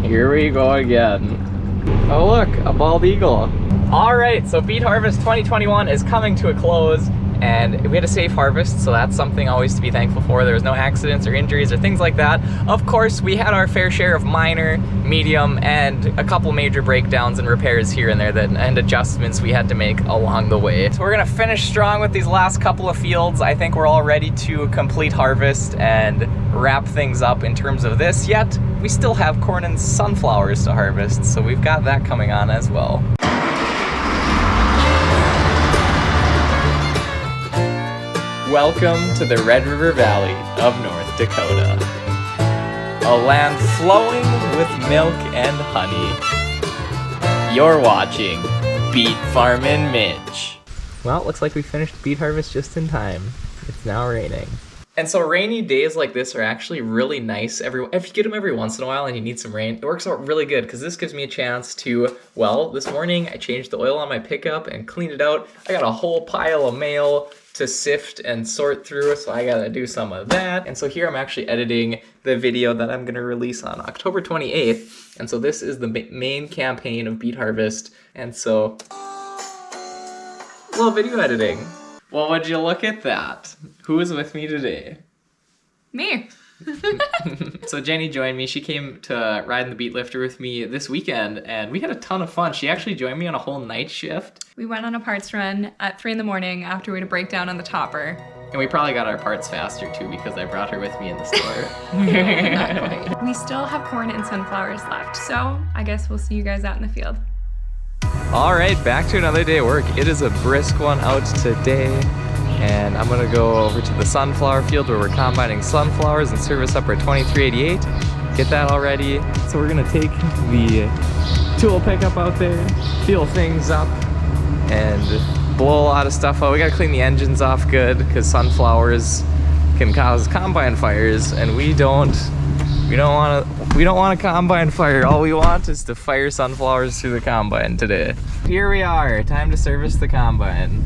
Here we go again. Oh look, a bald eagle. All right, so Beet Harvest 2021 is coming to a close, and we had a safe harvest, so that's something always to be thankful for. There was no accidents or injuries or things like that. Of course, we had our fair share of minor, medium, and a couple major breakdowns and repairs here and there and adjustments we had to make along the way. So we're gonna finish strong with these last couple of fields. I think we're all ready to complete harvest and wrap things up in terms of this, yet we still have corn and sunflowers to harvest, so we've got that coming on as well. Welcome to the Red River Valley of North Dakota. A land flowing with milk and honey. You're watching Beet Farmin' Mitch. Well, it looks like we finished beet harvest just in time. It's now raining. And so rainy days like this are actually really nice. If you get them every once in a while and you need some rain, it works out really good because this gives me a chance to, well, this morning I changed the oil on my pickup and cleaned it out. I got a whole pile of mail to sift and sort through, so I gotta do some of that. And so here I'm actually editing the video that I'm gonna release on October 28th. And so this is the main campaign of Beet Harvest. And so, a little video editing. Well, would you look at that? Who is with me today? Me. So Jenny joined me. She came to ride in the Beet Lifter with me this weekend, and we had a ton of fun. She actually joined me on a whole night shift. We went on a parts run at 3 in the morning after we had a breakdown on the topper. And we probably got our parts faster too because I brought her with me in the store. Not quite. We still have corn and sunflowers left, so I guess we'll see you guys out in the field. All right, back to another day of work. It is a brisk one out today, and I'm gonna go over to the sunflower field where we're combining sunflowers and service up our 2388. Get that all ready. So we're gonna take the tool pickup out there, feel things up, and blow a lot of stuff out. We gotta clean the engines off good because sunflowers can cause combine fires, and we don't want a combine fire. All we want is to fire sunflowers through the combine today. Here we are, time to service the combine.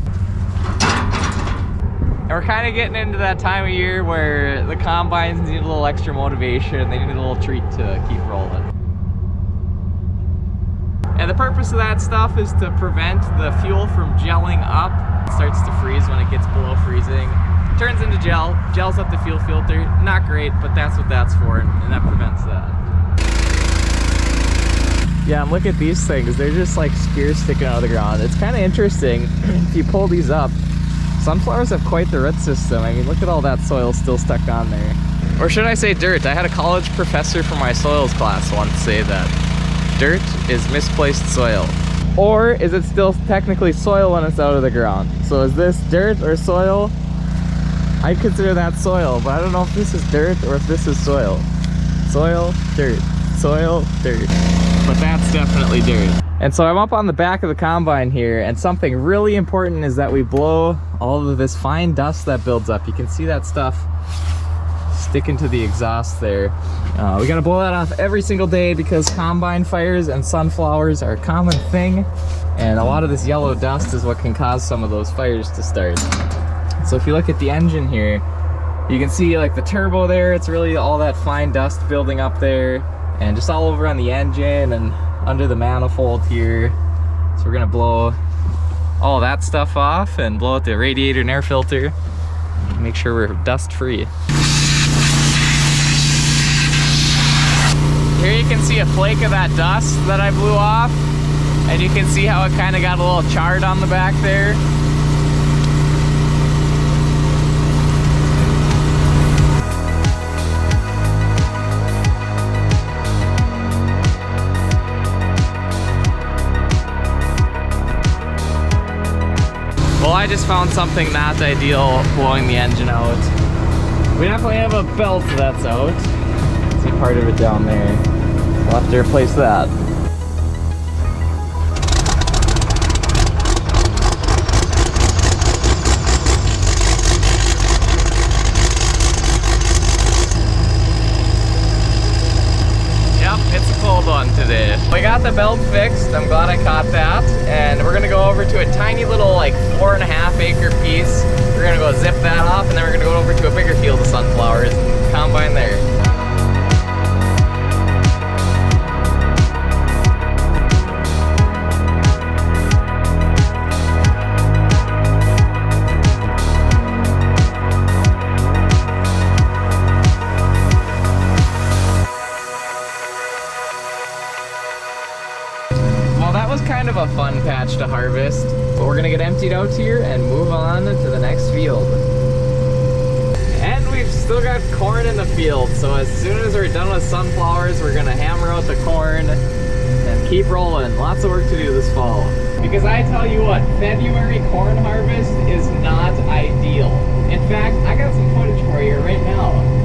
And we're kind of getting into that time of year where the combines need a little extra motivation. They need a little treat to keep rolling. And the purpose of that stuff is to prevent the fuel from gelling up. It starts to freeze when it gets below freezing. Turns into gel, gels up the fuel filter. Not great, but that's what that's for, and that prevents that. Yeah, and look at these things. They're just like spears sticking out of the ground. It's kind of interesting. If you pull these up, sunflowers have quite the root system. I mean, look at all that soil still stuck on there. Or should I say dirt? I had a college professor from my soils class once say that dirt is misplaced soil. Or is it still technically soil when it's out of the ground? So is this dirt or soil? I consider that soil, but I don't know if this is dirt or if this is soil. Soil, dirt, soil, dirt. But that's definitely dirt. And so I'm up on the back of the combine here, and something really important is that we blow all of this fine dust that builds up. You can see that stuff sticking to the exhaust there. We gotta blow that off every single day because combine fires and sunflowers are a common thing, and a lot of this yellow dust is what can cause some of those fires to start. So if you look at the engine here, you can see like the turbo there, it's really all that fine dust building up there, and just all over on the engine and under the manifold here. So we're gonna blow all that stuff off and blow out the radiator and air filter, make sure we're dust free. Here you can see a flake of that dust that I blew off, and you can see how it kind of got a little charred on the back there. Well, I just found something not ideal blowing the engine out. We definitely have a belt that's out. See part of it down there. We'll have to replace that. Yep, it's a cold one today. We got the belt fixed. I'm glad I caught that. And we're gonna go over to a tiny little like 4.5 acre piece. We're gonna go zip that off, and then we're gonna go over to a bigger field of sunflowers and combine there. kind of a fun patch to harvest. But we're gonna get emptied out here and move on to the next field. And we've still got corn in the field, so as soon as we're done with sunflowers, we're gonna hammer out the corn and keep rolling. Lots of work to do this fall. Because I tell you what, February corn harvest is not ideal. In fact, I got some footage for you right now.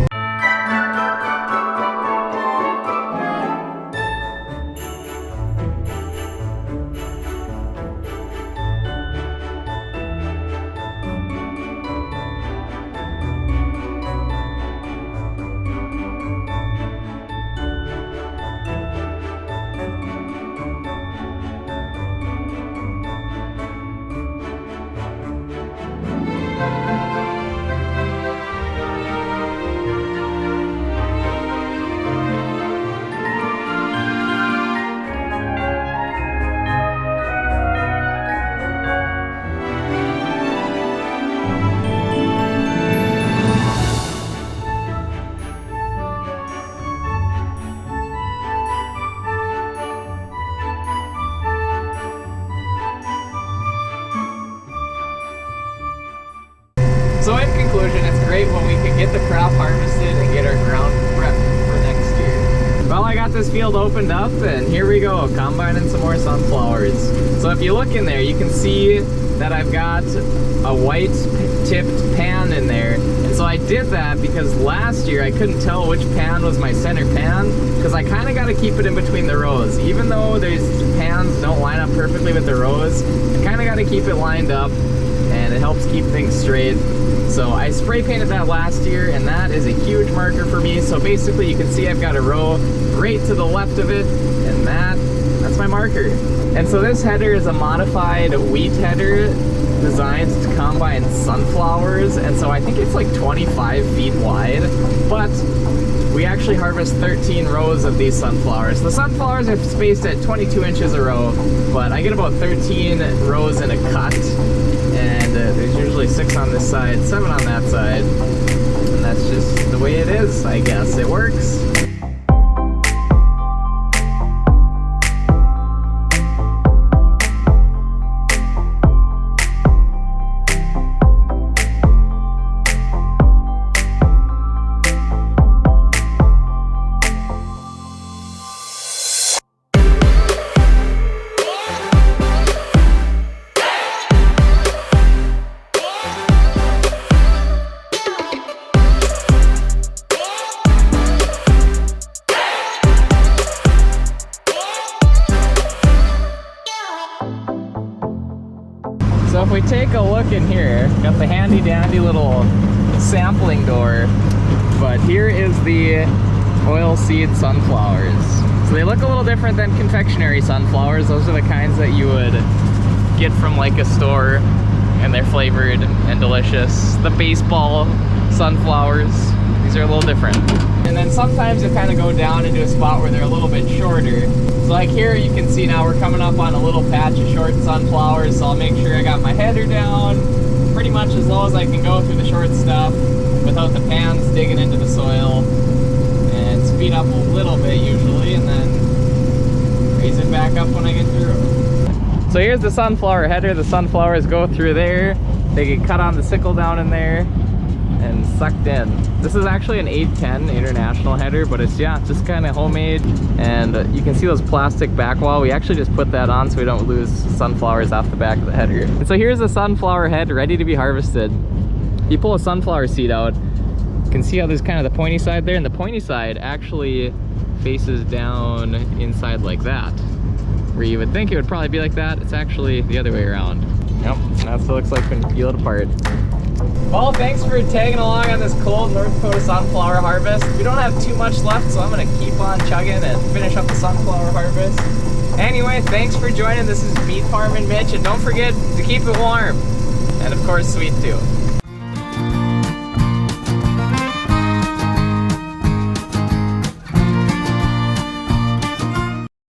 So in conclusion, it's great when we can get the crop harvested and get our ground prepped for next year. Well, I got this field opened up and here we go, combining some more sunflowers. So if you look in there, you can see that I've got a white tipped pan in there. And so I did that because last year I couldn't tell which pan was my center pan, because I kind of got to keep it in between the rows. Even though these pans don't line up perfectly with the rows, I kind of got to keep it lined up and it helps keep things straight. So I spray painted that last year and that is a huge marker for me. So basically you can see I've got a row right to the left of it and that's my marker. And so this header is a modified wheat header designed to combine sunflowers, and so I think it's like 25 feet wide, but we actually harvest 13 rows of these sunflowers. The sunflowers are spaced at 22 inches a row, but I get about 13 rows in a cut, and there's usually 6 on this side, 7 on that side, and that's just the way it is, I guess. It works. So if we take a look in here, got the handy dandy little sampling door, but here is the oilseed sunflowers. So they look a little different than confectionery sunflowers. Those are the kinds that you would get from like a store, and they're flavored and delicious. The baseball sunflowers, these are a little different. And then sometimes they kind of go down into a spot where they're a little bit shorter. So like here you can see now we're coming up on a little patch of short sunflowers, so I'll make sure I got my header down pretty much as low as I can go through the short stuff without the pans digging into the soil, and speed up a little bit usually and then raise it back up when I get through. So here's the sunflower header. The sunflowers go through there, they get cut on the sickle down in there and sucked in. This is actually an 810 international header, but it's, yeah, just kind of homemade. And you can see those plastic back wall. We actually just put that on so we don't lose sunflowers off the back of the header. And so here's the sunflower head ready to be harvested. You pull a sunflower seed out, you can see how there's kind of the pointy side there, and the pointy side actually faces down inside like that. Where you would think it would probably be like that, it's actually the other way around. Yep, that's what it looks like when you peel it apart. Well, thanks for tagging along on this cold North Dakota sunflower harvest. We don't have too much left, so I'm gonna keep on chugging and finish up the sunflower harvest. Anyway, thanks for joining. This is Meat Farmin' Mitch, and don't forget to keep it warm. And of course, sweet too.